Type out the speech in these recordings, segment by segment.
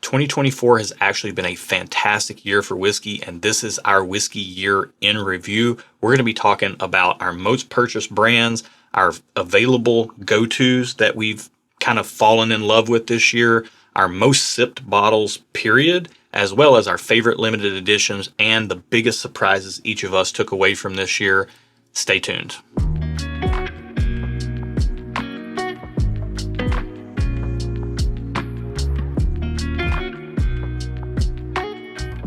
2024 has actually been a fantastic year for whiskey, and this is our whiskey year in review. We're going to be talking about our most purchased brands, our available go-tos that we've kind of fallen in love with this year, our most sipped bottles, period, as well as our favorite limited editions and the biggest surprises each of us took away from this year. Stay tuned.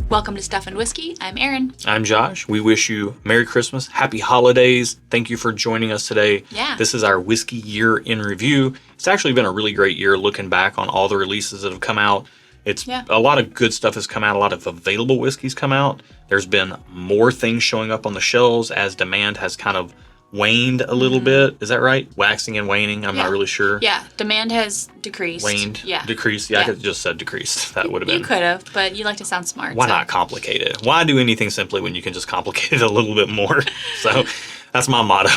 Welcome to Stuff and Whiskey. I'm Erin. I'm Josh. We wish you Merry Christmas, Happy Holidays. Thank you for joining us today. Yeah. This is our whiskey year in review. It's actually been a really great year looking back on all the releases that have come out. A lot of good stuff has come out. A lot of available whiskeys come out. There's been more things showing up on the shelves as demand has kind of waned a little bit. Is that right? Waxing and waning. I'm not really sure. Yeah. Demand has decreased. Waned. Yeah. Decreased. Yeah, I could have just said decreased. That would have been. You could have, but you like to sound smart. Why not complicate it? Why do anything simply when you can just complicate it a little bit more? So that's my motto.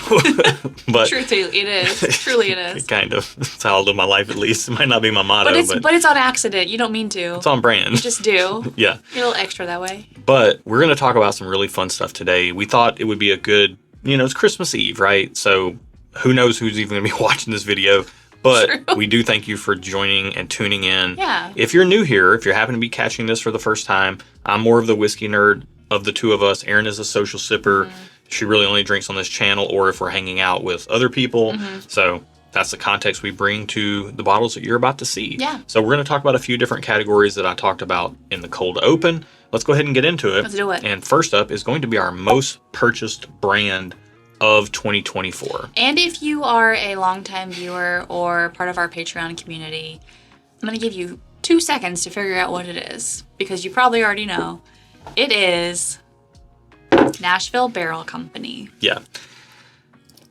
But Truly, it is. Truly, it is. Kind of. That's how I live my life, at least. It might not be my motto, but it's on accident. You don't mean to. It's on brand. You just do. Yeah. You're a little extra that way. But we're going to talk about some really fun stuff today. We thought it would be a good, it's Christmas Eve, right? So who knows who's even going to be watching this video. But True. We do thank you for joining and tuning in. Yeah. If you're new here, if you happen to be catching this for the first time, I'm more of the whiskey nerd of the two of us. Erin is a social sipper. She really only drinks on this channel or if we're hanging out with other people. So that's the context we bring to the bottles that you're about to see. Yeah. So we're going to talk about a few different categories that I talked about in the cold open. Let's go ahead and get into it. Let's do it. And first up is going to be our most purchased brand of 2024. And if you are a longtime viewer or part of our Patreon community, I'm going to give you 2 seconds to figure out what it is, because you probably already know. It is Nashville Barrel Company. Yeah.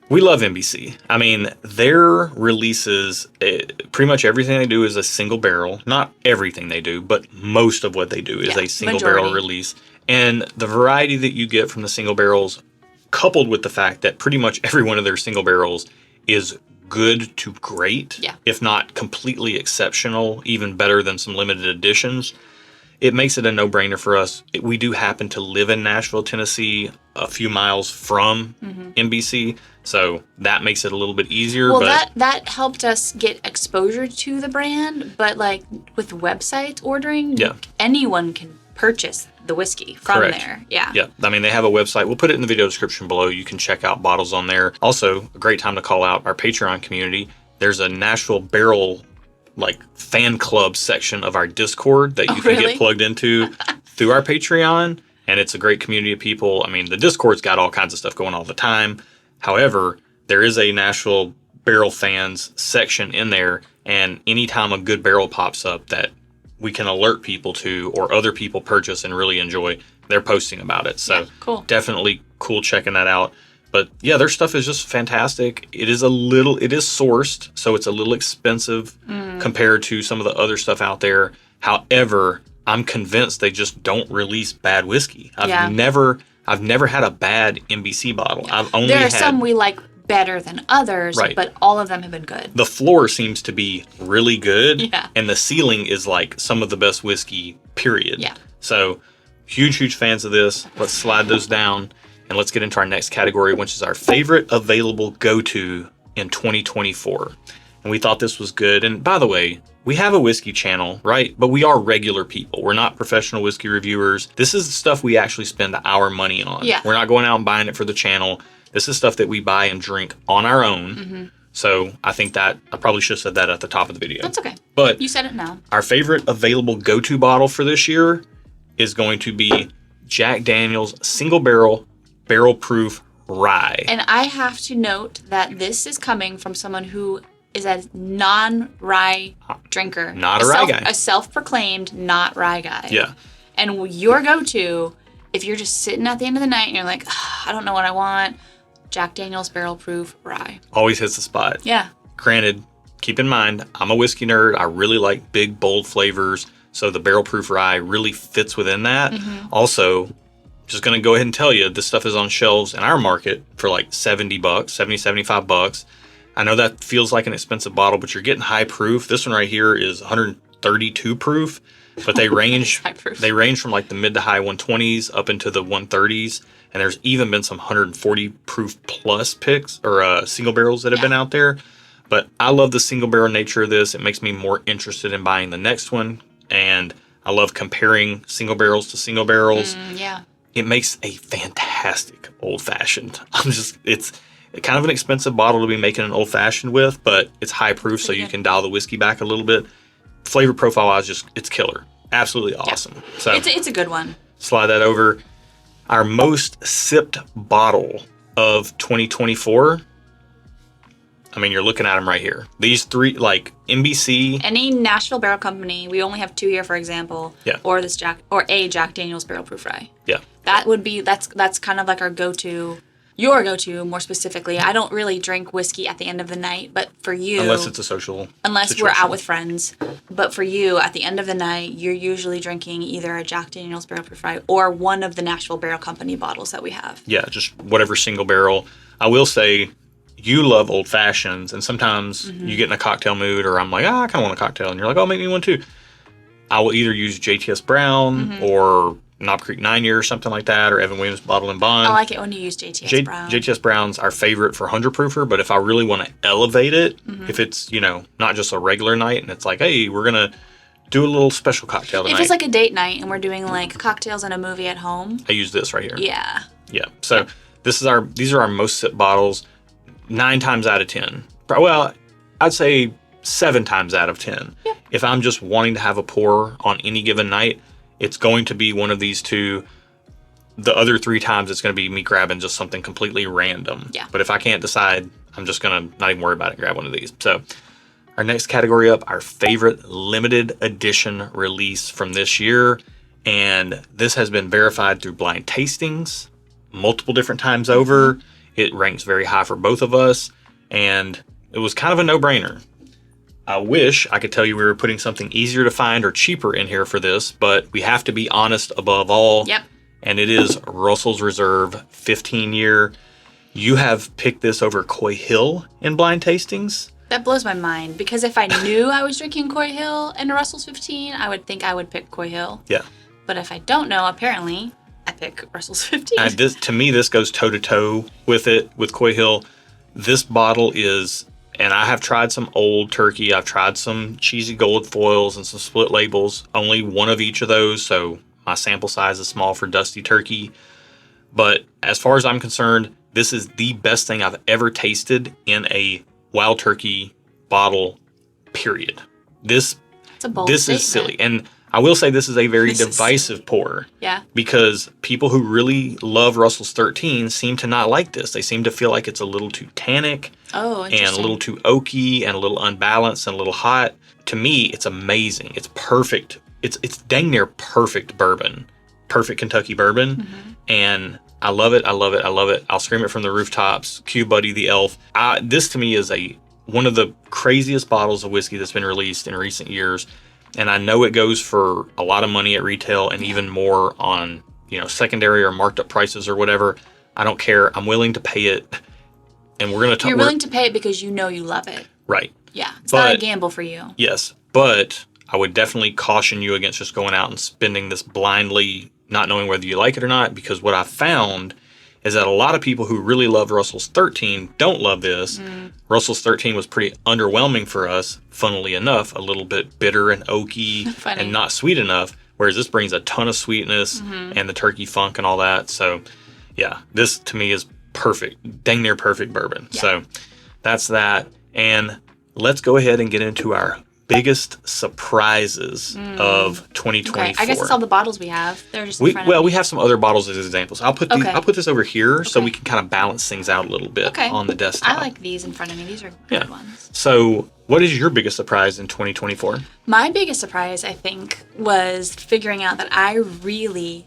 We love NBC. I mean, their releases, pretty much everything they do is a single barrel. Not everything they do, but most of what they do is a single barrel release. And the variety that you get from the single barrels, coupled with the fact that pretty much every one of their single barrels is good to great, if not completely exceptional, even better than some limited editions, it makes it a no-brainer for us. We do happen to live in Nashville, Tennessee, a few miles from NBC, so that makes it a little bit easier. Well, that helped us get exposure to the brand, but like with website ordering, anyone can purchase the whiskey from there. Yeah. I mean, they have a website. We'll put it in the video description below. You can check out bottles on there. Also, a great time to call out our Patreon community. There's a Nashville Barrel fan club section of our Discord that you can get plugged into through our Patreon, and it's a great community of people. I mean, the Discord's got all kinds of stuff going all the time. However, there is a Nashville Barrel fans section in there, and anytime a good barrel pops up that we can alert people to or other people purchase and really enjoy, they're posting about it. So cool. Definitely cool checking that out. But yeah, their stuff is just fantastic. It is sourced, so it's a little expensive compared to some of the other stuff out there. However, I'm convinced they just don't release bad whiskey. I've never had a bad NBC bottle. There are some we like better than others, but all of them have been good. The floor seems to be really good, and the ceiling is like some of the best whiskey, period. Yeah. So huge fans of this. Let's slide those down. And let's get into our next category, which is our favorite available go-to in 2024. And we thought this was good. And by the way, we have a whiskey channel, right? But we are regular people. We're not professional whiskey reviewers. This is the stuff we actually spend our money on. Yeah. We're not going out and buying it for the channel. This is stuff that we buy and drink on our own. So I think that I probably should have said that at the top of the video. That's okay. But you said it now. Our favorite available go-to bottle for this year is going to be Jack Daniel's single barrel proof rye. And I have to note that this is coming from someone who is a non-rye drinker. Not a rye guy. A self-proclaimed not rye guy. Yeah. And your go-to, if you're just sitting at the end of the night and you're like, I don't know what I want, Jack Daniel's barrel proof rye. Always hits the spot. Yeah. Granted, keep in mind, I'm a whiskey nerd. I really like big, bold flavors. So the barrel proof rye really fits within that. Also, just going to go ahead and tell you, this stuff is on shelves in our market for like $70, $75. I know that feels like an expensive bottle, but you're getting high proof. This one right here is 100, 32 proof, but they range High proof. they range from like the mid to high 120s up into the 130s, and there's even been some 140 proof plus picks or single barrels that have been out there. But I love the single barrel nature of this. It makes me more interested in buying the next one, and I love comparing single barrels to single barrels. Yeah. It makes a fantastic old fashioned. It's kind of an expensive bottle to be making an old fashioned with, but it's high proof, so you can dial the whiskey back a little bit. Flavor profile wise, it's killer. Absolutely awesome. Yeah. So it's a good one. Slide that over. Our most sipped bottle of 2024. I mean, you're looking at them right here. These three, like NBC. Any Nashville Barrel Company, we only have 2 here, for example. Yeah. Or a Jack Daniel's Barrel Proof Rye. Yeah. That would be, that's kind of like our go-to, your go-to more specifically. I don't really drink whiskey at the end of the night, but for you. Unless it's a social Unless we're out with friends. But for you, at the end of the night, you're usually drinking either a Jack Daniel's Barrel Proof Rye or one of the Nashville Barrel Company bottles that we have. Yeah, just whatever single barrel. I will say, you love old fashions, and sometimes you get in a cocktail mood, or I'm like, I kind of want a cocktail, and you're like, oh, make me one too. I will either use JTS Brown or Knob Creek 9 Year or something like that, or Evan Williams Bottle and Bond. I like it when you use JTS Brown. JTS Brown's our favorite for 100 proofer, but if I really want to elevate it, if it's, not just a regular night, and it's like, hey, we're going to do a little special cocktail tonight. If it's like a date night and we're doing like cocktails and a movie at home. I use this right here. Yeah. Yeah. So these are our most sipped bottles. 9 times out of 10. Well, I'd say 7 times out of 10. Yep. If I'm just wanting to have a pour on any given night, it's going to be one of these two. The other 3 times, it's going to be me grabbing just something completely random. Yeah. But if I can't decide, I'm just going to not even worry about it and grab one of these. So our next category up, our favorite limited edition release from this year. And this has been verified through blind tastings multiple different times over. It ranks very high for both of us, and it was kind of a no-brainer. I wish I could tell you we were putting something easier to find or cheaper in here for this, but we have to be honest above all. Yep. And it is Russell's Reserve 15 year. You have picked this over Coy Hill in blind tastings. That blows my mind, because if I knew I was drinking Coy Hill and Russell's 15, I would think I would pick Coy Hill. Yeah. But if I don't know, apparently, I pick Russell's 15. To me, this goes toe-to-toe with it, with Coy Hill. This bottle is, and I have tried some Old Turkey, I've tried some cheesy gold foils and some split labels, only one of each of those, so my sample size is small for Dusty Turkey. But as far as I'm concerned, this is the best thing I've ever tasted in a Wild Turkey bottle, period. It's a bold This statement. is silly. And I will say this is a very divisive pour. Yeah. Because people who really love Russell's 13 seem to not like this. They seem to feel like it's a little too tannic. Oh, and interesting. a little too oaky and a little unbalanced and a little hot. To me, it's amazing. It's perfect. It's dang near perfect bourbon. Perfect Kentucky bourbon. And I love it. I love it. I love it. I'll scream it from the rooftops. Q Buddy the Elf. This to me is one of the craziest bottles of whiskey that's been released in recent years. And I know it goes for a lot of money at retail and even more on, secondary or marked up prices or whatever. I don't care. I'm willing to pay it. And we're going to talk. You're willing to pay it because you know you love it. Right. Yeah. It's not a gamble for you. Yes. But I would definitely caution you against just going out and spending this blindly, not knowing whether you like it or not, because what I found is that a lot of people who really loved Russell's 13 don't love this. Russell's 13 was pretty underwhelming for us, funnily enough, a little bit bitter and oaky and not sweet enough, whereas this brings a ton of sweetness and the turkey funk and all that. So, yeah, this to me is perfect, dang near perfect bourbon. Yeah. So that's that. And let's go ahead and get into our biggest surprises of 2024. Okay. I guess it's all the bottles we have. They're just in front of me. We have some other bottles as examples. I'll put this over here so we can kind of balance things out a little bit on the desktop. I like these in front of me. These are good ones. So, what is your biggest surprise in 2024? My biggest surprise, I think, was figuring out that I really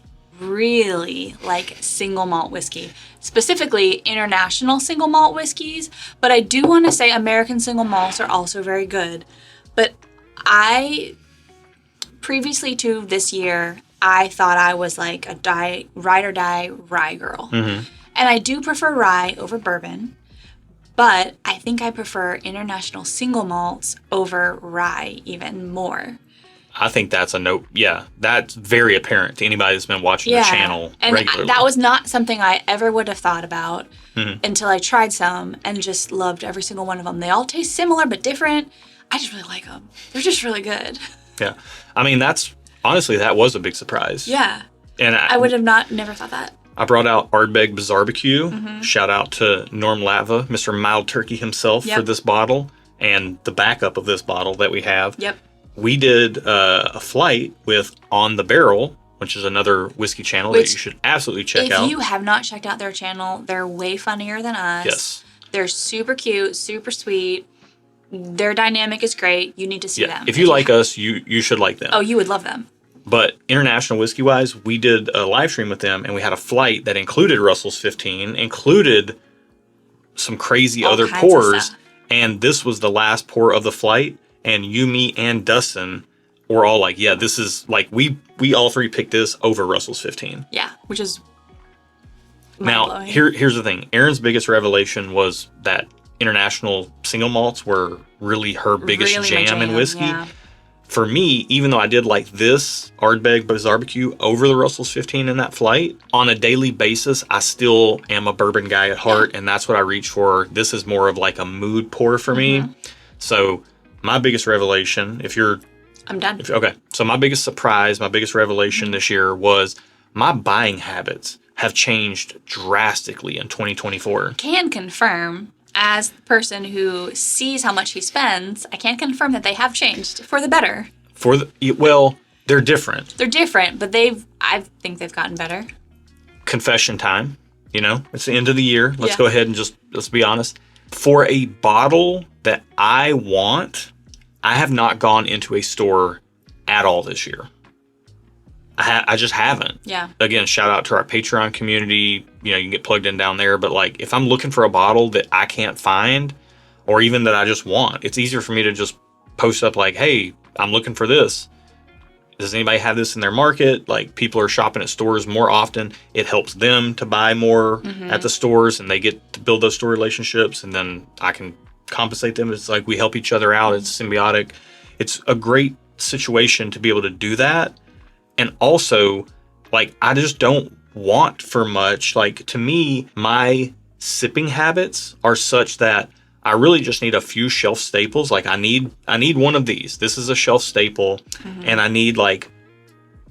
like single malt whiskey, specifically international single malt whiskeys. But I do want to say American single malts are also very good. But previously to this year, I thought I was like a ride or die rye girl. And I do prefer rye over bourbon, but I think I prefer international single malts over rye even more. I think that's a note. Yeah, that's very apparent to anybody that's been watching the channel regularly. And that was not something I ever would have thought about until I tried some and just loved every single one of them. They all taste similar but different. I just really like them. They're just really good. Yeah. I mean, honestly, that was a big surprise. Yeah. And I would have never thought that. I brought out Ardbeg Bizarbecue. Shout out to Norm Latva, Mr. Mild Turkey himself for this bottle and the backup of this bottle that we have. Yep. We did a flight with On the Barrel, which is another whiskey channel that you should absolutely check out. If you have not checked out their channel, they're way funnier than us. Yes. They're super cute, super sweet. Their dynamic is great. You need to see them. If you like us, you should like them. Oh, you would love them. But international whiskey-wise, we did a live stream with them, and we had a flight that included Russell's 15, included some crazy other pours, and this was the last pour of the flight. And you, me, and Dustin were all like, yeah, this is like, we all three picked this over Russell's 15. Yeah, which is Now, here's the thing. Erin's biggest revelation was that international single malts were really her biggest jam in whiskey. Yeah. For me, even though I did like this Ardbeg Bizarbecue over the Russell's 15 in that flight, on a daily basis, I still am a bourbon guy at heart, and that's what I reach for. This is more of like a mood pour for me. So my biggest revelation, I'm done. So my biggest surprise, my biggest revelation this year was my buying habits have changed drastically in 2024. Can confirm, as the person who sees how much he spends, I can confirm that they have changed for the better. Well, they're different. They're different, but I think they've gotten better. Confession time. It's the end of the year. Let's go ahead and let's be honest. For a bottle that I want, I have not gone into a store at all this year. I just haven't. Yeah. Again, shout out to our Patreon community. You can get plugged in down there. But like, if I'm looking for a bottle that I can't find, or even that I just want, it's easier for me to just post up like, hey, I'm looking for this. Does anybody have this in their market? Like, people are shopping at stores more often. It helps them to buy more at the stores, and they get to build those store relationships, and then I can compensate them. It's like we help each other out. It's symbiotic. It's a great situation to be able to do that. And also, like, I just don't want for much. Like, to me, my sipping habits are such that I really just need a few shelf staples. Like, I need one of these. This is a shelf staple. And I need like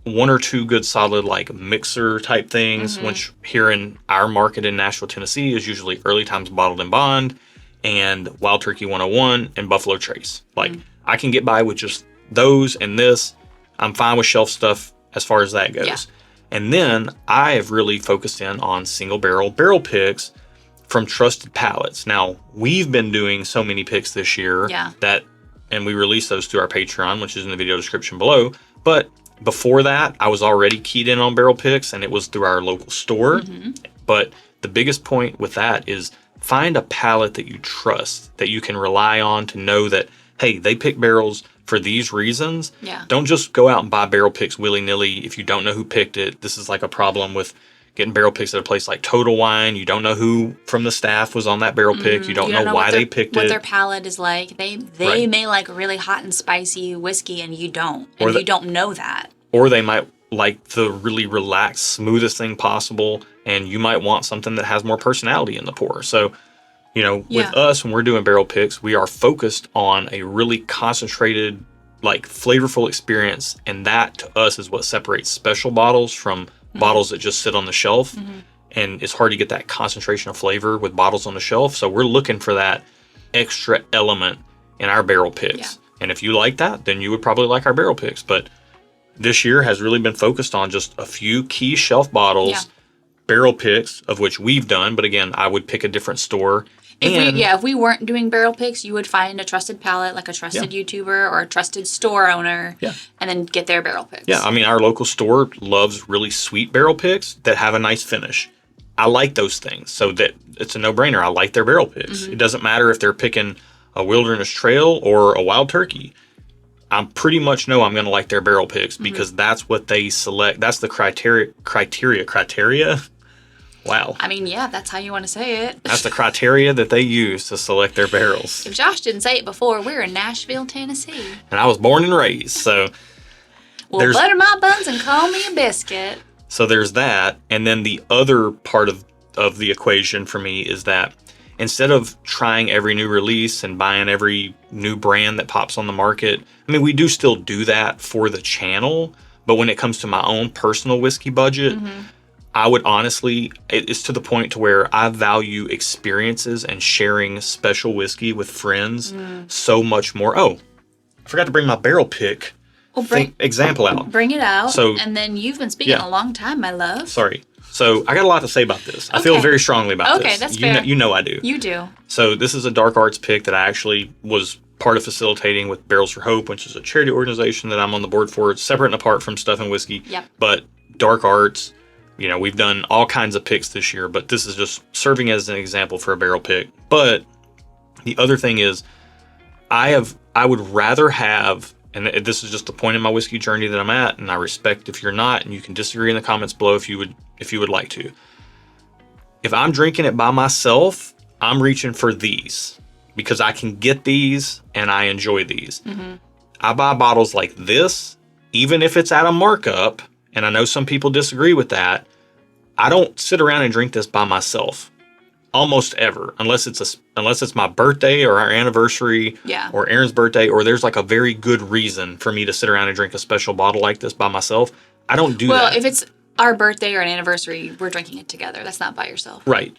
one or two good solid like mixer type things, which here in our market in Nashville, Tennessee is usually Early Times Bottled and Bond and Wild Turkey 101 and Buffalo Trace. Like, I can get by with just those and this. I'm fine with shelf stuff as far as that goes. Yeah. And then I have really focused in on single barrel picks from trusted palates. Now, we've been doing so many picks this year and we release those through our Patreon, which is in the video description below. But before that, I was already keyed in on barrel picks, and it was through our local store. But the biggest point with that is find a palate that you trust, that you can rely on to know that, hey, they pick barrels for these reasons. Yeah. Don't just go out and buy barrel picks willy-nilly if you don't know who picked it. This is like a problem with getting barrel picks at a place like Total Wine. You don't know who from the staff was on that barrel pick. You don't know why they picked it. What their palate is like. They may like really hot and spicy whiskey, and you don't. And you don't know that. Or they might like the really relaxed, smoothest thing possible, and you might want something that has more personality in the pour. So, with us, when we're doing barrel picks, we are focused on a really concentrated, like, flavorful experience, and that to us is what separates special bottles from bottles that just sit on the shelf. And it's hard to get that concentration of flavor with bottles on the shelf. So we're looking for that extra element in our barrel picks. Yeah. And if you like that, then you would probably like our barrel picks. But this year has really been focused on just a few key shelf bottles, barrel picks, of which we've done. But again, I would pick a different store. If we weren't doing barrel picks, you would find a trusted palate, like a trusted YouTuber or a trusted store owner, and then get their barrel picks. Yeah, I mean, our local store loves really sweet barrel picks that have a nice finish. I like those things, so that it's a no-brainer. I like their barrel picks. It doesn't matter if they're picking a Wilderness Trail or a Wild Turkey. I pretty much know I'm going to like their barrel picks because that's what they select. That's the criteria. Wow. I mean, yeah, that's how you want to say it. That's the criteria that they use to select their barrels. If Josh didn't say it before, we're in Nashville, Tennessee. And I was born and raised, so Well, butter my buns and call me a biscuit. So there's that. And then the other part of the equation for me is that instead of trying every new release and buying every new brand that pops on the market, I mean, we do still do that for the channel. But when it comes to my own personal whiskey budget, I would honestly, it's to the point to where I value experiences and sharing special whiskey with friends so much more. Oh, I forgot to bring my barrel pick example out. Bring it out. So, and then you've been speaking a long time, my love. Sorry. So I got a lot to say about this. I feel very strongly about this. Okay, that's fair. You know I do. You do. So this is a Dark Arts pick that I actually was part of facilitating with Barrels for Hope, which is a charity organization that I'm on the board for. It's separate and apart from Stuff and Whiskey. Yep. But Dark Arts, you know, we've done all kinds of picks this year, but this is just serving as an example for a barrel pick. But the other thing is, I would rather have, and this is just the point in my whiskey journey that I'm at, and I respect if you're not, and you can disagree in the comments below if you would like to. If I'm drinking it by myself, I'm reaching for these because I can get these and I enjoy these. I buy bottles like this, even if it's at a markup, and I know some people disagree with that. I don't sit around and drink this by myself almost ever, unless it's my birthday or our anniversary or Aaron's birthday, or there's like a very good reason for me to sit around and drink a special bottle like this by myself. I don't do that. Well, if it's our birthday or an anniversary, we're drinking it together. That's not by yourself. Right.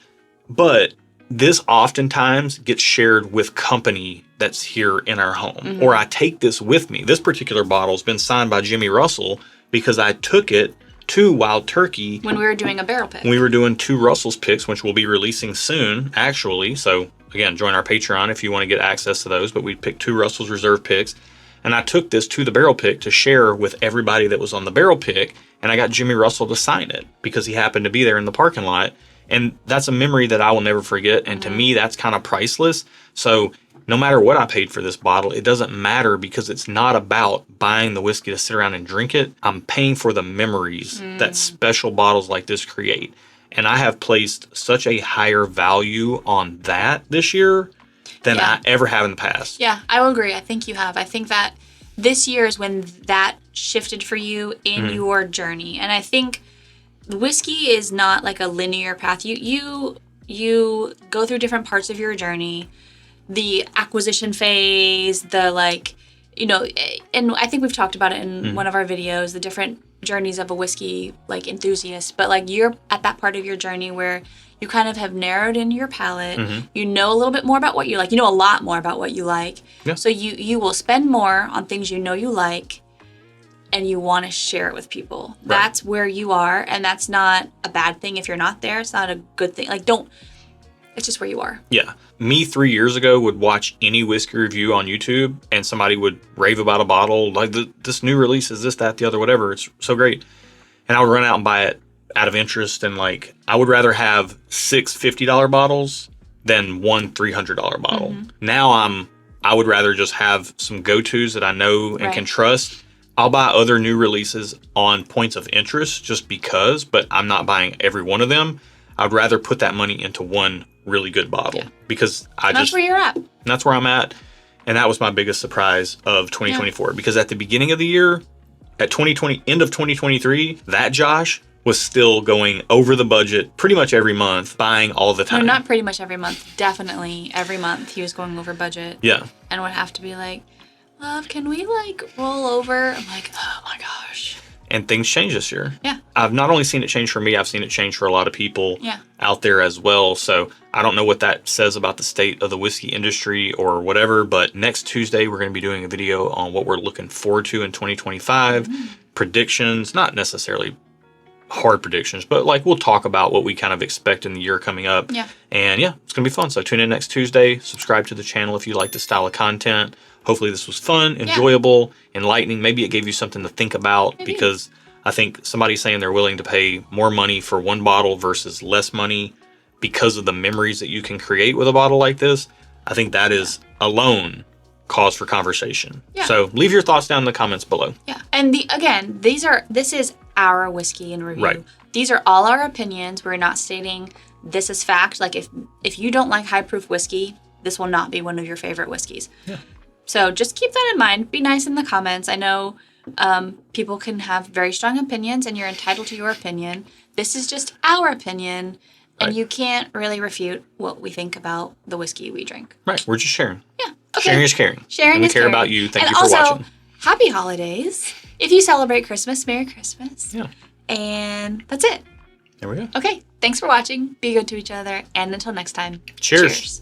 But this oftentimes gets shared with company that's here in our home. Or I take this with me. This particular bottle's been signed by Jimmy Russell because I took it to Wild Turkey. When we were doing a barrel pick. We were doing 2 Russell's picks, which we'll be releasing soon, actually. So, again, join our Patreon if you want to get access to those. But we picked 2 Russell's Reserve picks. And I took this to the barrel pick to share with everybody that was on the barrel pick. And I got Jimmy Russell to sign it because he happened to be there in the parking lot. And that's a memory that I will never forget. And to me, that's kind of priceless. So no matter what I paid for this bottle, it doesn't matter because it's not about buying the whiskey to sit around and drink it. I'm paying for the memories that special bottles like this create. And I have placed such a higher value on that this year than I ever have in the past. Yeah, I will agree. I think you have. I think that this year is when that shifted for you in your journey. And I think whiskey is not like a linear path. You go through different parts of your journey. The acquisition phase, the and I think we've talked about it in one of our videos, the different journeys of a whiskey enthusiast. But you're at that part of your journey where you kind of have narrowed in your palate. You know a little bit more about what you like. You know a lot more about what you like. Yeah. So you will spend more on things you know you like, and you want to share it with people. Right. That's where you are, and that's not a bad thing. If you're not there, it's not a good thing. It's just where you are. Yeah. Me 3 years ago would watch any whiskey review on YouTube and somebody would rave about a bottle, like this new release is this, that, the other, whatever. It's so great. And I would run out and buy it out of interest. And I would rather have 6 $50 bottles than one $300 bottle. Now I would rather just have some go-tos that I know and can trust. I'll buy other new releases on points of interest just because, but I'm not buying every one of them. I'd rather put that money into one really good bottle because that's where you're at. That's where I'm at. And that was my biggest surprise of 2024 because at the beginning of the year, at end of 2023, that Josh was still going over the budget pretty much every month, buying all the time. No, not pretty much every month. Definitely every month he was going over budget. Yeah. And would have to be like, love, can we roll over? I'm like, oh my gosh. And things change this year. Yeah. I've not only seen it change for me, I've seen it change for a lot of people out there as well. So I don't know what that says about the state of the whiskey industry or whatever, but next Tuesday, we're going to be doing a video on what we're looking forward to in 2025. Predictions, not necessarily hard predictions, but we'll talk about what we kind of expect in the year coming up. Yeah. And it's going to be fun. So tune in next Tuesday. Subscribe to the channel if you like this style of content. Hopefully this was fun, enjoyable, enlightening. Maybe it gave you something to think about because I think somebody saying they're willing to pay more money for one bottle versus less money because of the memories that you can create with a bottle like this, I think that is alone cause for conversation. Yeah. So leave your thoughts down in the comments below. Yeah. And this is our whiskey in review. Right. These are all our opinions. We're not stating this is fact. If you don't like high proof whiskey, this will not be one of your favorite whiskeys. Yeah. So just keep that in mind. Be nice in the comments. I know People can have very strong opinions, and you're entitled to your opinion. This is just our opinion, and you can't really refute what we think about the whiskey we drink. Right. We're just sharing. Yeah. Okay. Sharing is caring. Sharing and is we care caring. about you. Thank and you for also, watching. Happy holidays. If you celebrate Christmas, Merry Christmas. Yeah. And that's it. There we go. Okay. Thanks for watching. Be good to each other. And until next time. Cheers. Cheers.